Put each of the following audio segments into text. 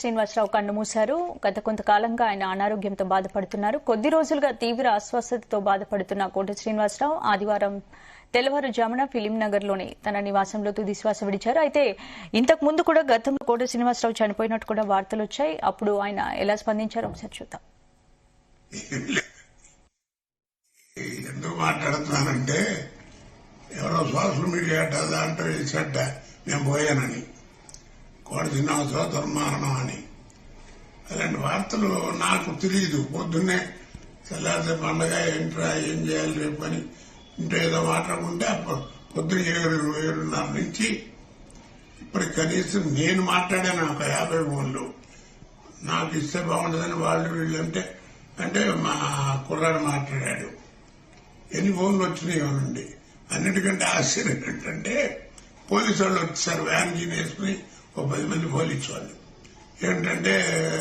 శ్రీనివాసరావు కన్నుమూశారు. గత కొంతకాలంగా ఆయన అనారోగ్యంతో బాధపడుతున్నారు. కొద్ది రోజులుగా తీవ్ర అస్వస్థతతో బాధపడుతున్న కోట శ్రీనివాసరావు ఆదివారం తెల్లవారుజామున ఫిలిం నగర్ లోని తన నివాసంలో తుది శ్వాస విడిచారు. అయితే ఇంతకు ముందు కూడా గతంలో కోట శ్రీనివాసరావు చనిపోయినట్టు కూడా వార్తలు వచ్చాయి. అప్పుడు ఆయన ఎలా స్పందించారో ఒకసారి చూద్దాం. ఎందుకు మాట్లాడుతున్నానంటే ఎవరో సోషల్ మీడియా దాంట్లో వేసట నేను పోయానని, కోట శ్రీనివాసరావు దుర్మరణం అని. అలాంటి వార్తలు నాకు తెలియదు. పొద్దున్నే తెల్లారితే పండగ ఏంట్రా ఏం చేయాలి రేపు అని ఇంట్లో ఏదో మాట్లాడుకుంటే అప్పుడు పొద్దున్న 7:30 నుంచి ఇప్పటికి కనీసం నేను మాట్లాడాను ఒక 50 ఫోన్లు. నాకు ఇస్తే బాగుంటుందని వాళ్ళు వీళ్ళంటే అంటే మా కుర్రాడు మాట్లాడాడు. ఎన్ని ఫోన్లు వచ్చినాయి నుండి. అన్నిటికంటే ఆశ్చర్యం ఏంటంటే పోలీసు వాళ్ళు వచ్చారు, వ్యాన్ జీని వేసుకుని ఓ 10 మంది పోలీసు వాళ్ళు. ఏంటంటే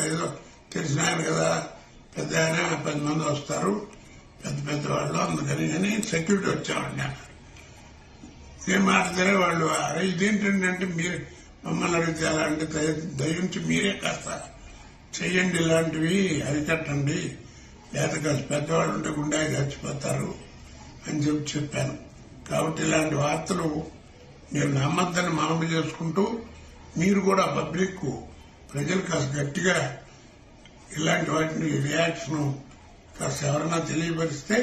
ఏదో తెలిసిన ఆయన కదా, పెద్ద ఆయన 10 మంది వస్తారు, పెద్ద పెద్ద వాళ్ళు, అందుకని అని సెక్యూరిటీ వచ్చామండి. ఏం మాట్లాడితే వాళ్ళు అరే ఇదేంటంటే మీరు మమ్మల్ని అడిగితే అలా అంటే దయించి మీరే కాస్త చెయ్యండి, ఇలాంటివి అరికట్టండి, లేక కాస్త పెద్దవాళ్ళు ఉంటే గుండె చచ్చిపోతారు అని చెప్పాను. కాబట్టి ఇలాంటి వార్తలు మీరు నమ్మద్దని మనవి చేసుకుంటూ మీరు కూడా పబ్లిక్ ప్రజలు కాస్త గట్టిగా ఇలాంటి వాటిని రియాక్షన్ కాస్త ఎవరైనా తెలియపరిస్తే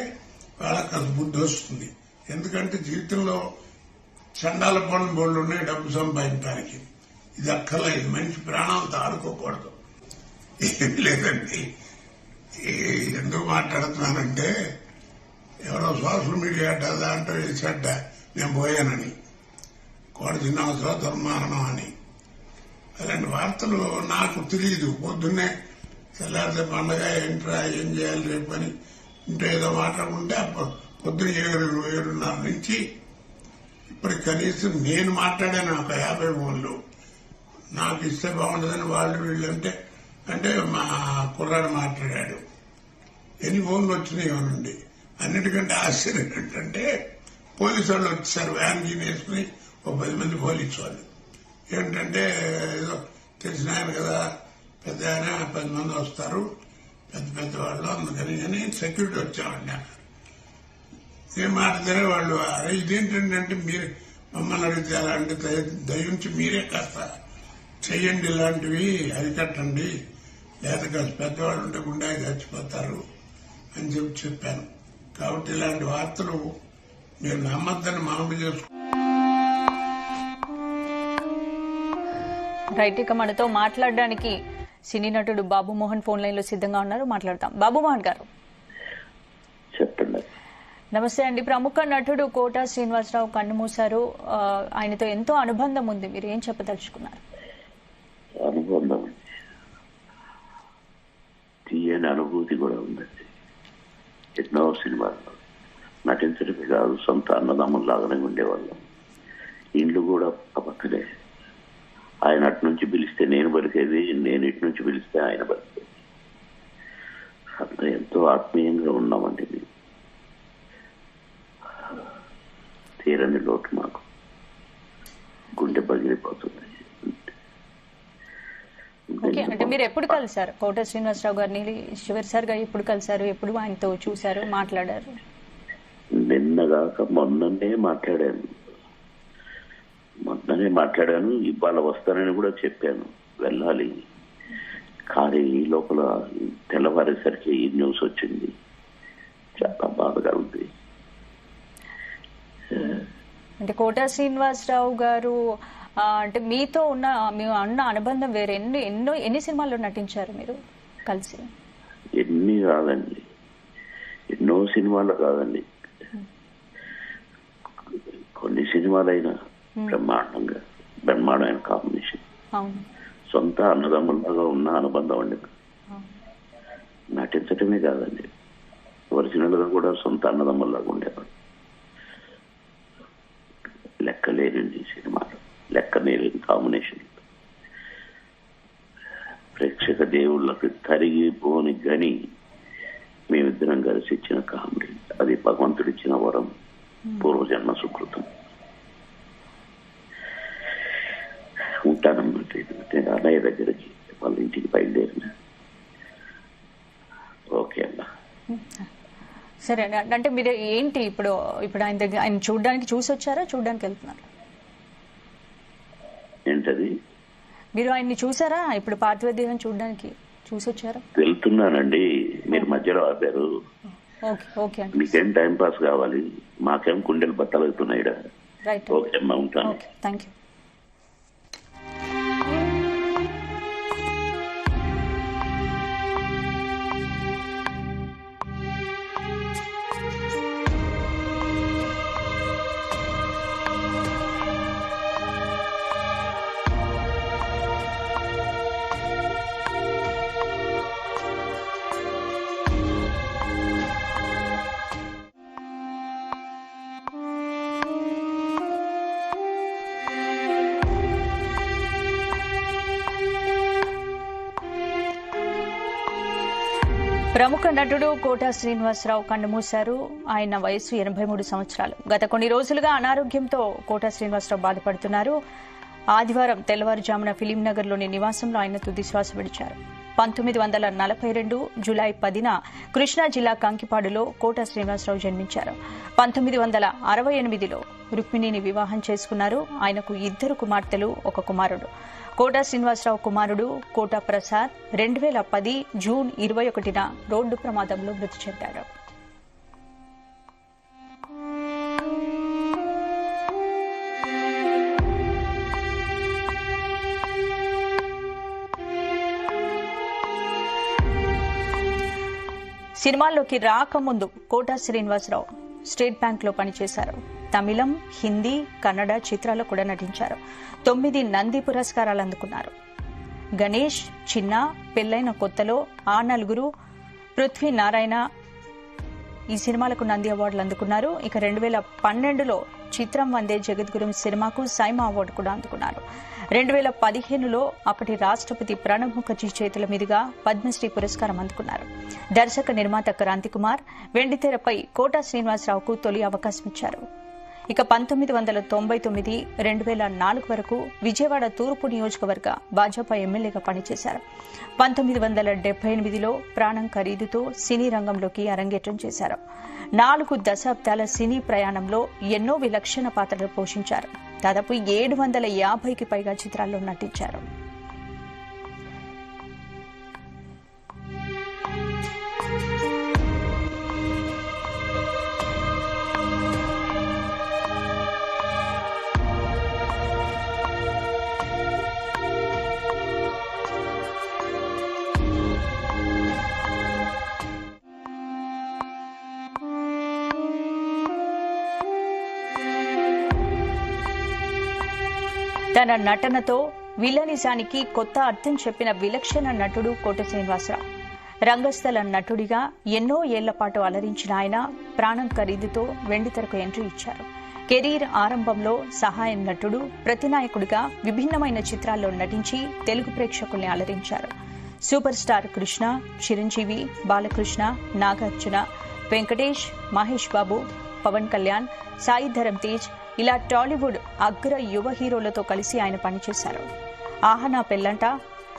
వాళ్ళకి కాస్త బుద్ధి వస్తుంది. ఎందుకంటే జీవితంలో చండాల పనులు బోళ్ళు ఉన్నాయి డబ్బు సంపాదించడానికి. ఇది అక్కర్లేదు, మనిషి ప్రాణాలతో ఆడుకోకూడదు. ఏమి లేదండి. ఎందుకు మాట్లాడుతున్నానంటే ఎవరో సోషల్ మీడియా దాంట్లో వేసట నేను పోయానని, కోట శ్రీనివాసరావు దుర్మరణం అని. అలాంటి వార్తలు నాకు తెలియదు. పొద్దున్నే తెల్లారితే పండగ ఏంట్రా ఏం చేయాలి రేపు అని ఇంట్లో ఏదో మాట్లాడుకుంటే అప్పుడు పొద్దున్న 7:30 నుంచి ఇప్పటికి కనీసం నేను మాట్లాడాను ఒక 50 ఫోన్లు. నాకు ఇస్తే బాగుంటుందని వాళ్ళు వీళ్ళంటే అంటే మా కుర్రాడు మాట్లాడాడు. ఎన్ని ఫోన్లు వచ్చినాయి నుండి. అన్నిటికంటే ఆశ్చర్యం ఏంటంటే పోలీసు వాళ్ళు వచ్చారు, వ్యాన్ జీని వేసుకుని ఓ 10 మంది పోలీసు వాళ్ళు. ఏంటంటే ఏదో తెలిసిన ఆయన కదా, పెద్ద ఆయన 10 మంది వస్తారు, పెద్ద పెద్ద వాళ్ళు, అందుకని అని సెక్యూరిటీ వచ్చామండి. ఏం మాట్లాడితే వాళ్ళు అరే ఇదేంటంటే మీరు మమ్మల్ని అడిగితే అలా అంటే దయించి మీరే కాస్త చెయ్యండి, ఇలాంటివి అరికట్టండి, లేక కాస్త పెద్దవాళ్ళు ఉంటే గుండె చచ్చిపోతారు అని చెప్పాను. కాబట్టి ఇలాంటి వార్తలు మీరు నమ్మద్దని మనవి చేసుకుంటారు. రైట్, ఇక మనతో మాట్లాడడానికి సినీ నటుడు బాబు మోహన్ ఫోన్ లైన్ లో సిద్ధంగా ఉన్నారు. మాట్లాడతాం. బాబు మోహన్ గారు చెప్పండి. నమస్తే అండి. ప్రముఖ నటుడు కోట శ్రీనివాసరావు కన్నుమూశారు. ఆయనతో ఎంతో అనుబంధం ఉంది, మీరు ఏం చెప్పదలుచుకున్నారు? అనుబంధం, తీయని అనుభూతి కూడా ఉందండి. ఎన్నో సినిమాల్లో నటించడమే కాదు, సొంత అన్నదమ్ముల్లాగానే ఉండేవాళ్ళం. ఇండ్లు కూడా పక్కనే. ఆయన అటు నుంచి పిలిస్తే నేను బలికేది, నేను ఇటు నుంచి పిలిస్తే ఆయన బలికేది. అంత ఎంతో ఆత్మీయంగా ఉన్నామండి మేము. తీరని లోటు మాకు, గుండె పగిలిపోతుంది. అంటే మీరు ఎప్పుడు కలిశారు కోట శ్రీనివాసరావు గారిని? చివరిసారిగా ఎప్పుడు కలిశారు? ఎప్పుడు ఆయనతో చూశారు, మాట్లాడారు? నిన్నగాక మొన్ననే మాట్లాడాను. ఇవాళ వస్తానని కూడా చెప్పాను, వెళ్ళాలి. కానీ ఈ లోపల తెల్లవారేసరికి ఈ న్యూస్ వచ్చింది. చాలా బాధగా ఉంది. అంటే కోట శ్రీనివాసరావు గారు అంటే మీతో ఉన్న అనుబంధం వేరే. ఎన్ని సినిమాల్లో నటించారు మీరు కలిసి? ఎన్ని కాదండి, ఎన్నో సినిమాలు కాదండి, కొన్ని సినిమాలైనా బ్రహ్మాండమైన కాంబినేషన్. సొంత అన్నదమ్ములాగా ఉన్న అనుబంధం అండి. నటించటమే కాదండి, ఒరిజినల్ గా కూడా సొంత అన్నదమ్ములాగా ఉండేవాడు. లెక్కలేని సినిమాలు, లెక్కలేని కాంబినేషన్. ప్రేక్షక దేవుళ్ళకి తరిగిపోని గని మేమిద్దరం కలిసి ఇచ్చిన కామెడీ. అది భగవంతుడిచ్చిన వరం, పూర్వజన్మ సుకృతం. ఉంటానన్నమాట. అన్నయ్య దగ్గరికి వాళ్ళ ఇంటికి సరే, అంటే మీరు ఏంటి ఇప్పుడు ఆయన దగ్గర ఆయన చూసి వచ్చారా, చూడడానికి వెళ్తున్నారు? ఏంటది? మీరు ఆయన్ని చూసారా? ఇప్పుడు పార్థివ దేహం చూడడానికి చూసి వచ్చారా? వెళ్తున్నానండి, మీరు మధ్యలో ఆపారు. ఓకే అండి. మీకేం టైం పాస్ కావాలి, మాకేం కుండెలు బట్టలు అవుతున్నాయి. రైట్. ఓకే అమ్మా, ఉంటాను. Okay, thank you. ప్రముఖ నటుడు కోటా శ్రీనివాసరావు కన్నుమూశారు. ఆయన వయసు 83 సంవత్సరాలు. గత కొన్ని రోజులుగా అనారోగ్యంతో కోటా శ్రీనివాసరావు బాధపడుతున్నారు. ఆదివారం తెల్లవారుజామున ఫిలిం నగర్లోని నివాసంలో ఆయన తుదిశ్వాస విడిచారు. 1942 జూలై 10న కృష్ణా జిల్లా కంకిపాడులో కోటా శ్రీనివాసరావు జన్మించారు. 1968లో రుక్మిణిని వివాహం చేసుకున్నారు. ఆయనకు 2 కుమార్తెలు, 1 కుమారుడు. కోటా శ్రీనివాసరావు కుమారుడు కోటా ప్రసాద్ 2010 జూన్ 21న రోడ్డు ప్రమాదంలో మృతి చెందాడు. సినిమాల్లోకి రాకముందు కోటా శ్రీనివాసరావు స్టేట్ బ్యాంక్ లో పనిచేశారు. తమిళం, హిందీ, కన్నడ చిత్రాల్లో కూడా నటించారు. 9 నంది పురస్కారాలు అందుకున్నారు. గణేష్, చిన్న, పెళ్లైన కొత్తలో, ఆ నలుగురు, పృథ్వీ నారాయణ ఈ సినిమాలకు నంది అవార్డులు అందుకున్నారు. ఇక 2012లో చిత్రం వందే జగద్గురు సినిమాకు సైమా అవార్డు కూడా అందుకున్నారు. 2015లో అప్పటి రాష్ట్రపతి ప్రణబ్ ముఖర్జీ చేతుల మీదుగా పద్మశ్రీ పురస్కారం అందుకున్నారు. దర్శక నిర్మాత క్రాంతి కుమార్ వెండితెరపై కోటా శ్రీనివాసరావుకు తొలి అవకాశం ఇచ్చారు. ఇక 1999, 2004 వరకు విజయవాడ తూర్పు నియోజకవర్గ భాజపా ఎమ్మెల్యేగా పనిచేశారు. 1978లో ప్రాణం ఖరీదుతో సినీ రంగంలోకి అరంగేట్రం చేశారు. 4 దశాబ్దాల సినీ ప్రయాణంలో ఎన్నో విలక్షణ పాత్రలు పోషించారు. దాదాపు 750కి పైగా చిత్రాల్లో నటించారు. తన నటనతో విలనిజానికి కొత్త అర్థం చెప్పిన విలక్షణ నటుడు కోట శ్రీనివాసరావు. రంగస్థల నటుడిగా ఎన్నో ఏళ్ల పాటు అలరించిన ఆయన ప్రాణం ఖరీదుతో వెండితెరకు ఎంట్రీ ఇచ్చారు. కెరీర్ ఆరంభంలో సహాయ నటుడు, ప్రతినాయకుడిగా విభిన్నమైన చిత్రాల్లో నటించి తెలుగు ప్రేక్షకుల్ని అలరించారు. సూపర్ స్టార్ కృష్ణ, చిరంజీవి, బాలకృష్ణ, నాగార్జున, వెంకటేష్, మహేష్ బాబు, పవన్ కళ్యాణ్, సాయి ధరమ్ తేజ్ ఇలా టాలీవుడ్ అగ్ర యువ హీరోలతో కలిసి ఆయన పనిచేశారు. ఆహనా పెల్లంట,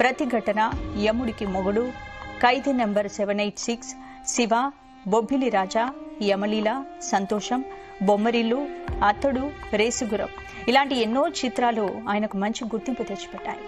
ప్రతిఘటన, యముడికి మొగుడు, ఖైదీ నెంబర్ 786, శివ, బొబ్బిలి రాజా, యమలీల, సంతోషం, బొమ్మరిల్లు, అతడు, రేసుగురం ఇలాంటి ఎన్నో చిత్రాలు ఆయనకు మంచి గుర్తింపు తెచ్చిపెట్టాయి.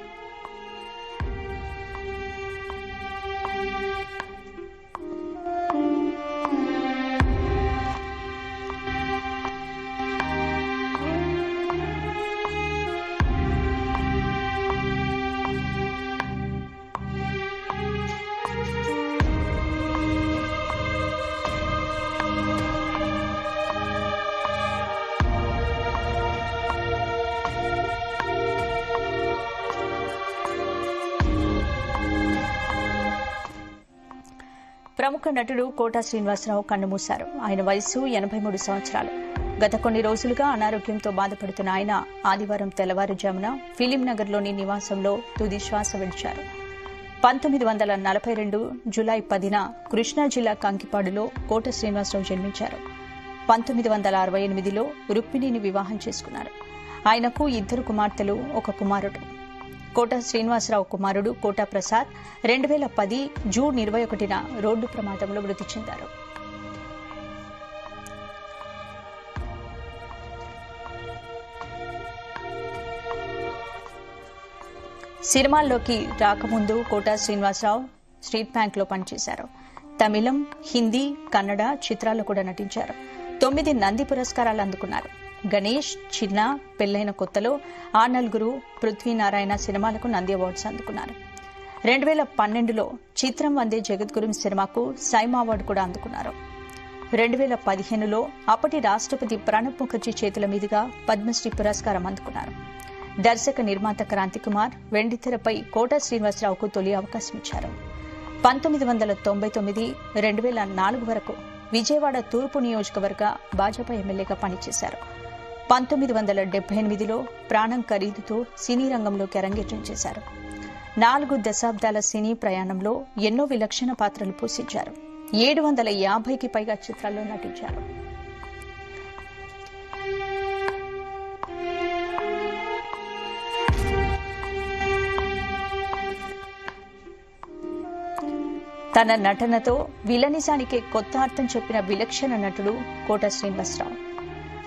ప్రముఖ నటుడు కోటా శ్రీనివాసరావు కన్నుమూశారు. ఆయన వయసు 83 సంవత్సరాలు. గత కొన్ని రోజులుగా అనారోగ్యంతో బాధపడుతున్న ఆయన ఆదివారం తెల్లవారుజామున ఫిలిం నగర్లోని నివాసంలో తుది శ్వాస విడిచారు. 1942 జూలై 10న కృష్ణా జిల్లా కంకిపాడులో కోటా శ్రీనివాసరావు జన్మించారు. 1968లో రుక్మిణిని వివాహం చేసుకున్నారు. ఆయనకు 2 కుమార్తెలు, 1 కుమారుడు. కోటా శ్రీనివాసరావు కుమారుడు కోటా ప్రసాద్ 2010 జూన్ 21న రోడ్డు ప్రమాదంలో మృతి చెందారు. సినిమాల్లోకి రాకముందు కోట శ్రీనివాసరావు స్టేట్ బ్యాంక్లో పనిచేశారు. తమిళం, హిందీ, కన్నడ చిత్రాల్లో కూడా నటించారు. 9 నంది పురస్కారాలు అందుకున్నారు. గణేష్, చిన్న, పెళ్లైన కొత్తలో ఆ నలుగురు, పృథ్వీనారాయణ సినిమాలకు నంది అవార్డ్స్ అందుకున్నారు. 2012లో చిత్రం వందే జగద్గురు సినిమాకు సైమా అవార్డు కూడా అందుకున్నారు. 2015లో అప్పటి రాష్ట్రపతి ప్రణబ్ ముఖర్జీ చేతుల మీదుగా పద్మశ్రీ పురస్కారం అందుకున్నారు. దర్శక నిర్మాత క్రాంతికుమార్ వెండితెరపై కోట శ్రీనివాసరావుకు తొలి అవకాశం ఇచ్చారు. 1999, 2004 వరకు విజయవాడ తూర్పు నియోజకవర్గ భాజపా ఎమ్మెల్యేగా పనిచేశారు. 1978లో ప్రాణం ఖరీదుతో సినీ రంగంలోకి అరంగేట్రం చేశారు. 4 దశాబ్దాల సినీ ప్రయాణంలో ఎన్నో విలక్షణ పాత్రలు పోషించారు. 750కి పైగా చిత్రాల్లో నటించారు. తన నటనతో విలనిజానికే కొత్త అర్థం చెప్పిన విలక్షణ నటుడు కోట శ్రీనివాసరావు.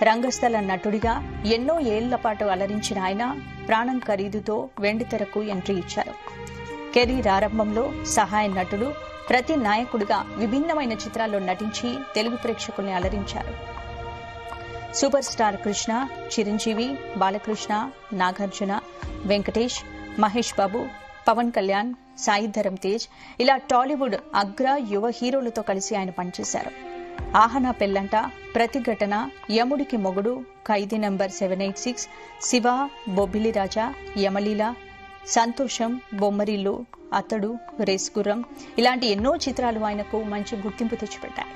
రంగస్థల నటుడిగా ఎన్నో ఏళ్ల పాటు అలరించిన ఆయన ప్రాణం ఖరీదుతో వెండితెరకు ఎంట్రీ ఇచ్చారు. కెరీర్ ఆరంభంలో సహాయ నటుడు, ప్రతి నాయకుడిగా విభిన్నమైన చిత్రాల్లో నటించి తెలుగు ప్రేక్షకుల్ని అలరించారు. సూపర్ స్టార్ కృష్ణ, చిరంజీవి, బాలకృష్ణ, నాగార్జున, వెంకటేష్, మహేష్ బాబు, పవన్ కళ్యాణ్, సాయి ధరమ్ తేజ్ ఇలా టాలీవుడ్ అగ్ర యువ హీరోలతో కలిసి ఆయన పనిచేశారు. ఆహనా పెళ్లంట, ప్రతిఘటన, యముడికి మొగుడు, ఖైదీ నంబర్ 786, శివ, బొబ్బిలి రాజా, యమలీల, సంతోషం, బొమ్మరిల్లు, అతడు, రేసుగుర్రం ఇలాంటి ఎన్నో చిత్రాలు ఆయనకు మంచి గుర్తింపు తెచ్చిపెట్టాయి.